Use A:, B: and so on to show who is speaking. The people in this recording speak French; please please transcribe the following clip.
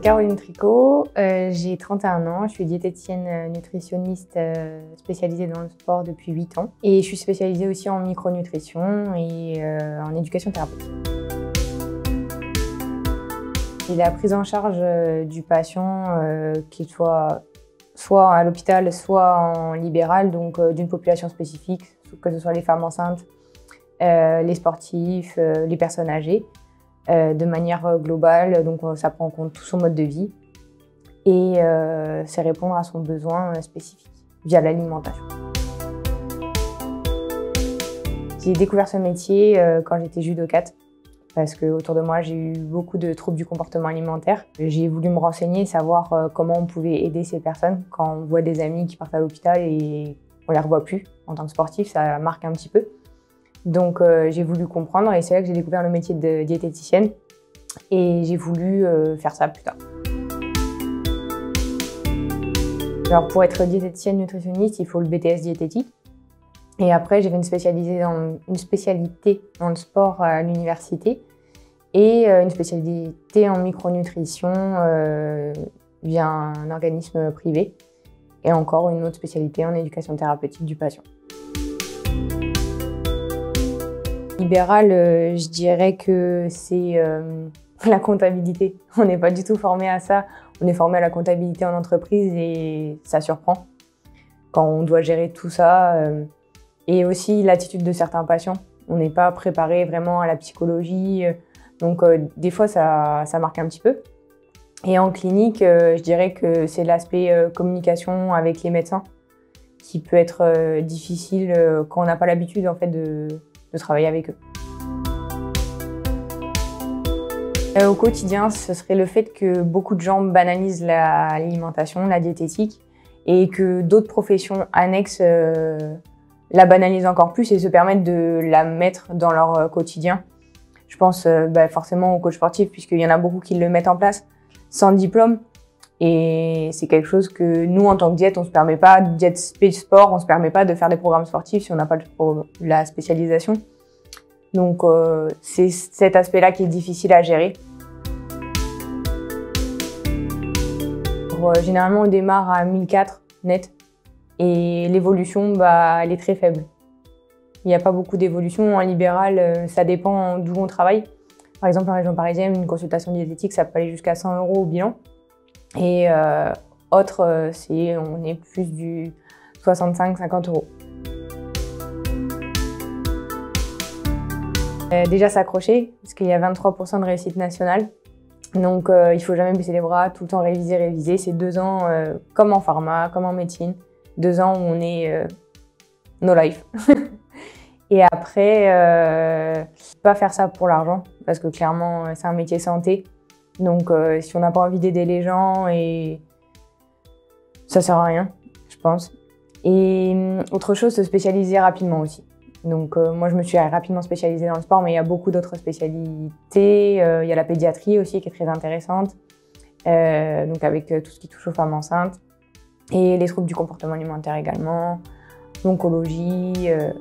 A: Caroline Tricot, j'ai 31 ans, je suis diététicienne nutritionniste spécialisée dans le sport depuis 8 ans et je suis spécialisée aussi en micronutrition et en éducation thérapeutique. Et la prise en charge du patient, qu'il soit à l'hôpital, soit en libéral, donc d'une population spécifique, que ce soit les femmes enceintes, les sportifs, les personnes âgées, de manière globale, donc ça prend en compte tout son mode de vie et c'est répondre à son besoin spécifique via l'alimentation. J'ai découvert ce métier quand j'étais judokate parce que autour de moi j'ai eu beaucoup de troubles du comportement alimentaire. J'ai voulu me renseigner, savoir comment on pouvait aider ces personnes quand on voit des amis qui partent à l'hôpital et on les revoit plus. En tant que sportif, ça marque un petit peu. Donc j'ai voulu comprendre et c'est là que j'ai découvert le métier de diététicienne et j'ai voulu faire ça plus tard. Alors pour être diététicienne nutritionniste, il faut le BTS diététique. Et après, j'ai fait une spécialité dans le sport à l'université et une spécialité en micronutrition via un organisme privé et encore une autre spécialité en éducation thérapeutique du patient. Libéral, je dirais que c'est la comptabilité. On n'est pas du tout formé à ça. On est formé à la comptabilité en entreprise et ça surprend quand on doit gérer tout ça. Et aussi l'attitude de certains patients. On n'est pas préparé vraiment à la psychologie. Donc des fois, ça marque un petit peu. Et en clinique, je dirais que c'est l'aspect communication avec les médecins qui peut être difficile quand on n'a pas l'habitude en fait, de travailler avec eux. Au quotidien, ce serait le fait que beaucoup de gens banalisent l'alimentation, la diététique, et que d'autres professions annexes la banalisent encore plus et se permettent de la mettre dans leur quotidien. Je pense forcément aux coachs sportifs, puisqu'il y en a beaucoup qui le mettent en place sans diplôme. Et c'est quelque chose que nous, en tant que diète, on ne se permet pas, diète sport, on ne se permet pas de faire des programmes sportifs si on n'a pas la spécialisation. Donc c'est cet aspect-là qui est difficile à gérer. Généralement, on démarre à 1004 net et l'évolution, elle est très faible. Il n'y a pas beaucoup d'évolution. En libéral, ça dépend d'où on travaille. Par exemple, en région parisienne, une consultation diététique, ça peut aller jusqu'à 100 € au bilan. Et autre, on est plus du 65-50 €. Déjà s'accrocher, parce qu'il y a 23% de réussite nationale. Donc il ne faut jamais baisser les bras, tout le temps réviser. C'est 2 ans comme en pharma, comme en médecine. 2 ans où on est no life. Et après, pas faire ça pour l'argent, parce que clairement, c'est un métier santé. Donc si on n'a pas envie d'aider les gens, ça sert à rien, je pense. Et autre chose, se spécialiser rapidement aussi. Donc moi, je me suis rapidement spécialisée dans le sport, mais il y a beaucoup d'autres spécialités. Il y a la pédiatrie aussi qui est très intéressante, donc avec tout ce qui touche aux femmes enceintes. Et les troubles du comportement alimentaire également, l'oncologie. Voilà.